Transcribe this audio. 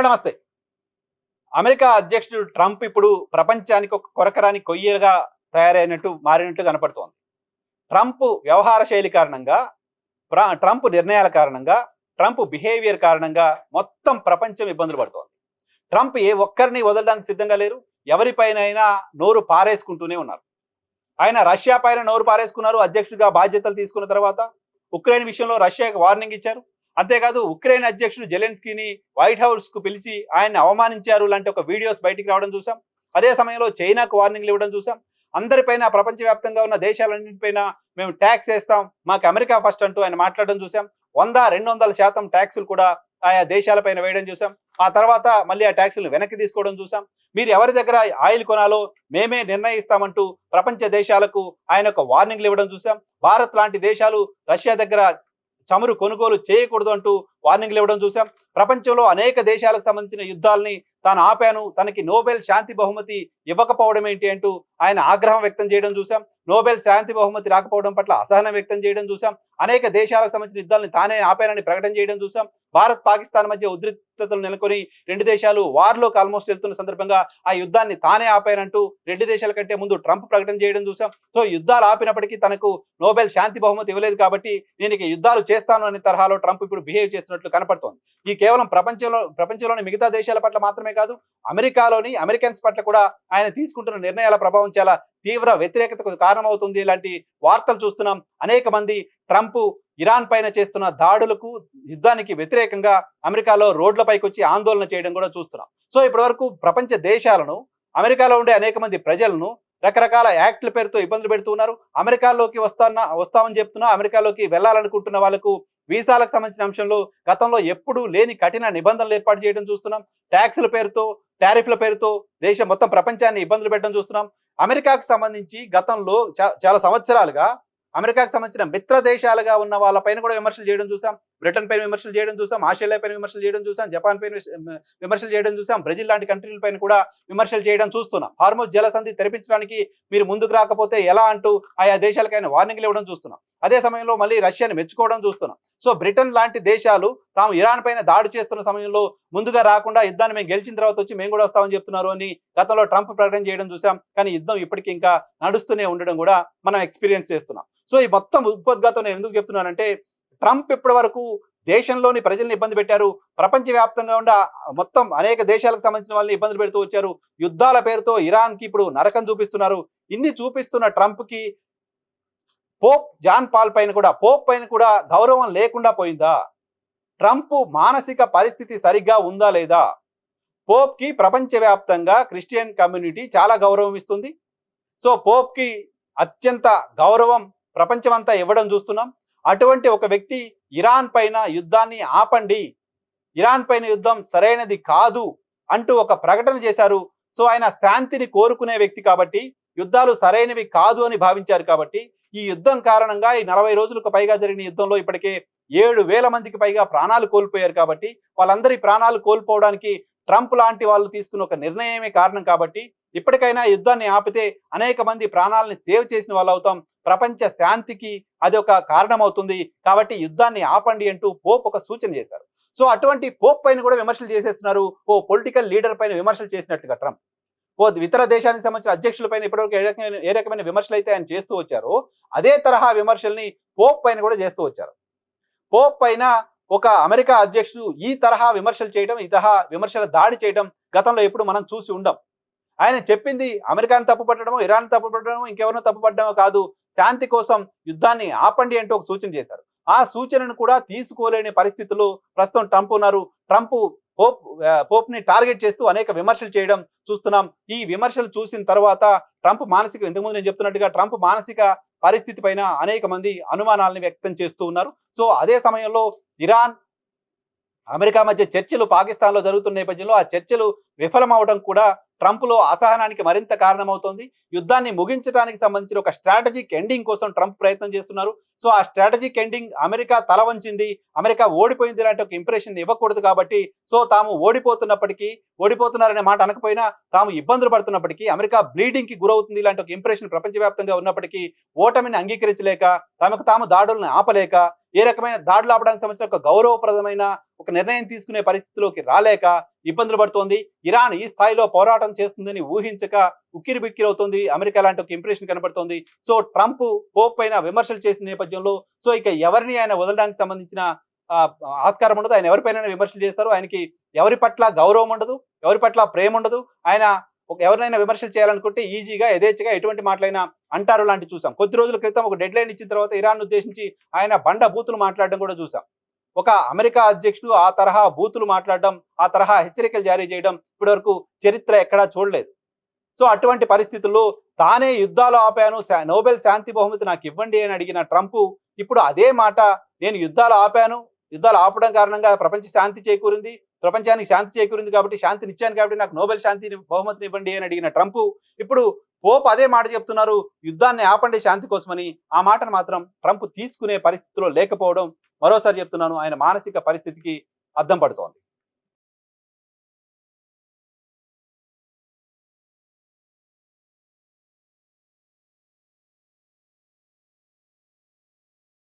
నమస్తే. అమెరికా అధ్యక్షుడు ట్రంప్ ఇప్పుడు ప్రపంచానికి ఒక కొరకరాని కొయ్యగా మారినట్టు కనపడుతోంది. ట్రంప్ వ్యవహార శైలి కారణంగా, ట్రంప్ నిర్ణయాల కారణంగా, ట్రంప్ బిహేవియర్ కారణంగా మొత్తం ప్రపంచం ఇబ్బందులు పడుతోంది. ట్రంప్ ఏ ఒక్కరిని వదలడానికి సిద్ధంగా లేరు. ఎవరిపైనైనా నోరు పారేసుకుంటూనే ఉన్నారు. ఆయన రష్యా పైన నోరు పారేసుకున్నారు అధ్యక్షుడిగా బాధ్యతలు తీసుకున్న తర్వాత. ఉక్రెయిన్ విషయంలో రష్యాకి వార్నింగ్ ఇచ్చారు. అంతేకాదు ఉక్రెయిన్ అధ్యక్షుడు జెలెన్స్కీని వైట్ హౌస్ కు పిలిచి ఆయన్ని అవమానించారు లాంటి ఒక వీడియోస్ బయటికి రావడం చూసాం. అదే సమయంలో చైనాకు వార్నింగ్లు ఇవ్వడం చూసాం. అందరిపైన ప్రపంచవ్యాప్తంగా ఉన్న దేశాలన్నింటిపైన మేము ట్యాక్స్ వేస్తాం, మాకు అమెరికా ఫస్ట్ అంటూ ఆయన మాట్లాడడం చూసాం. 100-200% ట్యాక్సులు కూడా ఆయా దేశాలపైన వేయడం చూసాం. ఆ తర్వాత మళ్ళీ ఆ ట్యాక్సులు వెనక్కి తీసుకోవడం చూసాం. మీరు ఎవరి దగ్గర ఆయిల్ కొనాలో మేమే నిర్ణయిస్తామంటూ ప్రపంచ దేశాలకు ఆయన ఒక వార్నింగ్లు ఇవ్వడం చూసాం. భారత్ లాంటి దేశాలు రష్యా దగ్గర చమురు కొనుగోలు చేయకూడదు అంటూ వార్నింగ్లు ఇవ్వడం చూసాం. ప్రపంచంలో అనేక దేశాలకు సంబంధించిన యుద్ధాలని తాను ఆపాను, తనకి నోబెల్ శాంతి బహుమతి ఇవ్వకపోవడం ఏంటి అంటూ ఆయన ఆగ్రహం వ్యక్తం చేయడం చూసాం. నోబెల్ శాంతి బహుమతి రాకపోవడం పట్ల అసహనం వ్యక్తం చేయడం చూసాం. అనేక దేశాలకు సంబంధించిన యుద్ధాలను తానే ఆపానని ప్రకటన చేయడం చూసాం. భారత్ పాకిస్తాన్ మధ్య ఉద్రిక్తతలు నెలకొని రెండు దేశాలు వార్లోకి ఆల్మోస్ట్ వెళ్తున్న సందర్భంగా ఆ యుద్ధాన్ని తానే ఆపానంటూ రెండు దేశాల కంటే ముందు ట్రంప్ ప్రకటన చేయడం చూసాం. సో యుద్ధాలు ఆపినప్పటికీ తనకు నోబెల్ శాంతి బహుమతి ఇవ్వలేదు కాబట్టి నేను ఇక యుద్ధాలు చేస్తాను అనే తరహాలో ట్రంప్ ఇప్పుడు బిహేవ్ చేస్తున్నట్లు కనపడుతోంది. ఈ కేవలం ప్రపంచంలోని మిగతా దేశాల పట్ల మాత్రమే కాదు, అమెరికాలోని అమెరికన్స్ పట్ల కూడా ఆయన తీసుకుంటున్న నిర్ణయాల ప్రభావం చాలా తీవ్ర వ్యతిరేకతకు కారణమవుతుంది. ఇలాంటి వార్తలు చూస్తున్నాం. అనేక మంది ట్రంప్ ఇరాన్ పైన చేస్తున్న దాడులకు, యుద్ధానికి వ్యతిరేకంగా అమెరికాలో రోడ్లపైకి వచ్చి ఆందోళన చేయడం కూడా చూస్తున్నాం. సో ఇప్పటి వరకు ప్రపంచ దేశాలను, అమెరికాలో ఉండే అనేక మంది ప్రజలను రకరకాల యాక్ట్ల పేరుతో ఇబ్బందులు పెడుతూ ఉన్నారు. అమెరికాలోకి వస్తామని చెప్తున్నా, అమెరికాలోకి వెళ్ళాలనుకుంటున్న వాళ్ళకు వీసాలకు సంబంధించిన అంశంలో గతంలో ఎప్పుడూ లేని కఠిన నిబంధనలు ఏర్పాటు చేయడం చూస్తున్నాం. ట్యాక్సుల పేరుతో, టారిఫ్ల పేరుతో దేశం మొత్తం ప్రపంచాన్ని ఇబ్బందులు పెట్టడం చూస్తున్నాం. అమెరికాకు సంబంధించి గతంలో చాలా సంవత్సరాలుగా అమెరికాకు సంబంధించిన మిత్ర దేశాలుగా ఉన్న వాళ్ళపైన కూడా విమర్శలు చేయడం చూసాం. బ్రిటన్ పైన విమర్శలు చేయడం చూసాం, ఆస్ట్రేలియా పైన విమర్శలు చేయడం చూసాం, జపాన్ పైన విమర్శలు చేయడం చూసాం, బ్రెజిల్ లాంటి కంట్రీల పైన కూడా విమర్శలు చేయడం చూస్తున్నాం. హార్మోజ్ జలసంధి తెరిపించడానికి మీరు ముందుకు రాకపోతే ఎలా అంటూ ఆయా దేశాలకైనా వార్నింగ్లు ఇవ్వడం చూస్తున్నాం. అదే సమయంలో మళ్ళీ రష్యాని మెచ్చుకోవడం చూస్తున్నాం. సో బ్రిటన్ లాంటి దేశాలు తాము ఇరాన్ పైన దాడి చేస్తున్న సమయంలో ముందుగా రాకుండా యుద్ధాన్ని మేము గెలిచిన తర్వాత వచ్చి మేము కూడా వస్తామని చెప్తున్నారు అని గతంలో ట్రంప్ ప్రకటన చేయడం చూసాం. కానీ యుద్ధం ఇప్పటికీ ఇంకా నడుస్తూనే ఉండడం కూడా మనం ఎక్స్పీరియన్స్ చేస్తున్నాం. సో ఈ మొత్తం ఉపోద్ఘాతం నేను ఎందుకు చెప్తున్నానంటే, ట్రంప్ ఇప్పటి వరకు దేశంలోని ప్రజల్ని ఇబ్బంది పెట్టారు. ప్రపంచవ్యాప్తంగా ఉన్న మొత్తం అనేక దేశాలకు సంబంధించిన వాళ్ళని ఇబ్బందులు పెడుతూ వచ్చారు. యుద్ధాల పేరుతో ఇరాన్కి ఇప్పుడు నరకం చూపిస్తున్నారు. ఇన్ని చూపిస్తున్న ట్రంప్కి పోప్ పైన కూడా గౌరవం లేకుండా పోయిందా? ట్రంప్ మానసిక పరిస్థితి సరిగ్గా ఉందా లేదా? పోప్కి ప్రపంచవ్యాప్తంగా క్రిస్టియన్ కమ్యూనిటీ చాలా గౌరవం ఇస్తుంది. సో పోప్కి అత్యంత గౌరవం ప్రపంచమంతా ఇవ్వడం చూస్తున్నాం. అటువంటి ఒక వ్యక్తి ఇరాన్ పైన యుద్ధాన్ని ఆపండి, ఇరాన్ పైన యుద్ధం సరైనది కాదు అంటూ ఒక ప్రకటన చేశారు. సో ఆయన శాంతిని కోరుకునే వ్యక్తి కాబట్టి, యుద్ధాలు సరైనవి కాదు అని భావించారు కాబట్టి, ఈ యుద్ధం కారణంగా ఈ 40 రోజులకు పైగా జరిగిన యుద్ధంలో ఇప్పటికే 7,000 మందికి పైగా ప్రాణాలు కోల్పోయారు కాబట్టి, వాళ్ళందరి ప్రాణాలు కోల్పోవడానికి ట్రంప్ లాంటి వాళ్ళు తీసుకున్న ఒక నిర్ణయమే కారణం కాబట్టి, ఇప్పటికైనా యుద్ధాన్ని ఆపితే అనేక మంది ప్రాణాలని సేవ్ చేసిన వాళ్ళు అవుతాం, ప్రపంచ శాంతికి అది ఒక కారణం అవుతుంది. కాబట్టి యుద్ధాన్ని ఆపండి అంటూ పోప్ ఒక సూచన చేశారు. సో అటువంటి పోప్ పైన కూడా విమర్శలు చేసేస్తున్నారు. ఓ పొలిటికల్ లీడర్ పైన విమర్శలు చేసినట్టుగా ట్రంప్ ఇతర దేశానికి సంబంధించిన అధ్యక్షుల పైన ఇప్పటివరకు ఏ రకమైన విమర్శలు అయితే ఆయన చేస్తూ వచ్చారో, అదే తరహా విమర్శల్ని పోప్ పైన కూడా చేస్తూ వచ్చారు. పోప్ పైన ఒక అమెరికా అధ్యక్షుడు ఈ తరహా విమర్శలు చేయడం, ఈ తరహా విమర్శల దాడి చేయడం గతంలో ఎప్పుడు మనం చూసి ఉండం. ఆయన చెప్పింది అమెరికాను తప్పుపట్టడమో, ఇరాన్ తప్పుపట్టడమో, ఇంకెవరినో తప్పుపట్టడమో కాదు, శాంతి కోసం యుద్ధాన్ని ఆపండి అంటూ ఒక సూచన చేశారు. ఆ సూచనను కూడా తీసుకోలేని పరిస్థితుల్లో ప్రస్తుతం ట్రంప్ ఉన్నారు. ట్రంప్ పోప్ని టార్గెట్ చేస్తూ అనేక విమర్శలు చేయడం చూస్తున్నాం. ఈ విమర్శలు చూసిన తర్వాత ట్రంప్ ఇంతకుముందు నేను చెప్తున్నట్టుగా ట్రంప్ మానసిక పరిస్థితి పైన అనేక మంది అనుమానాలను వ్యక్తం చేస్తూ ఉన్నారు. సో అదే సమయంలో ఇరాన్, అమెరికా మధ్య చర్చలు పాకిస్తాన్లో జరుగుతున్న నేపథ్యంలో ఆ చర్చలు విఫలమవడం కూడా ట్రంప్లో అసహనానికి మరింత కారణమవుతోంది. యుద్ధాన్ని ముగించడానికి సంబంధించిన ఒక స్ట్రాటజిక్ ఎండింగ్ కోసం ట్రంప్ ప్రయత్నం చేస్తున్నారు. సో ఆ స్ట్రాటజిక్ ఎండింగ్ అమెరికా తల వంచింది, అమెరికా ఓడిపోయింది లాంటి ఒక ఇంప్రెషన్ ఇవ్వకూడదు కాబట్టి, సో తాము ఓడిపోతున్నారనే మాట అనకపోయినా తాము ఇబ్బందులు పడుతున్నప్పటికీ, అమెరికా బ్లీడింగ్ కి గురవుతుంది ఇలాంటి ఒక ఇంప్రెషన్ ప్రపంచవ్యాప్తంగా ఉన్నప్పటికీ ఓటమిని అంగీకరించలేక, తమకు తాము దాడులను ఆపలేక, ఏ రకమైన దాడులు ఆపడానికి సంబంధించిన ఒక గౌరవప్రదమైన ఒక నిర్ణయం తీసుకునే పరిస్థితిలోకి రాలేక ఇబ్బందులు పడుతోంది. ఇరాన్ ఈ స్థాయిలో పోరాటం చేస్తుందని ఊహించక ఉక్కిరిబిక్కిరవుతోంది. అమెరికా లాంటి ఒక ఇంప్రెషన్ కనబడుతోంది. సో ట్రంప్ పోప్ పైన విమర్శలు చేసిన నేపథ్యంలో సో ఇక ఎవరిని ఆయన వదలడానికి సంబంధించిన ఆస్కారం ఉండదు. ఆయన ఎవరిపైన విమర్శలు చేస్తారు. ఆయనకి ఎవరి పట్ల గౌరవం ఉండదు, ఎవరి పట్ల ప్రేమ ఉండదు. ఆయన ఎవరినైనా విమర్శలు చేయాలనుకుంటే ఈజీగా యథేచ్ఛగా ఎటువంటి మాటలైనా అంటారు లాంటి చూసాం. కొద్ది రోజుల క్రితం ఒక డెడ్ లైన్ ఇచ్చిన తర్వాత ఇరాన్ ఉద్దేశించి ఆయన బండ బూతులు మాట్లాడడం కూడా చూసాం. ఒక అమెరికా అధ్యక్షుడు ఆ తరహా బూతులు మాట్లాడడం, ఆ తరహా హెచ్చరికలు జారీ చేయడం ఇప్పటివరకు చరిత్ర ఎక్కడా చూడలేదు. సో అటువంటి పరిస్థితుల్లో తానే యుద్ధాలు ఆపాను, నోబెల్ శాంతి బహుమతి నాకు ఇవ్వండి అని అడిగిన ట్రంప్ ఇప్పుడు అదే మాట, నేను యుద్ధాలు ఆపాను, యుద్ధాలు ఆపడం కారణంగా ప్రపంచ శాంతి చేకూరింది, ప్రపంచానికి శాంతి చేకూరింది కాబట్టి శాంతినిచ్చాను కాబట్టి నాకు నోబెల్ శాంతి బహుమతిని ఇవ్వండి అని అడిగిన ట్రంప్ ఇప్పుడు పోప్ అదే మాట చెప్తున్నారు, యుద్ధాన్ని ఆపండి శాంతి కోసమని. ఆ మాటను మాత్రం ట్రంప్ తీసుకునే పరిస్థితిలో లేకపోవడం మరోసారి చెప్తున్నాను ఆయన మానసిక పరిస్థితికి అద్దం పడుతోంది.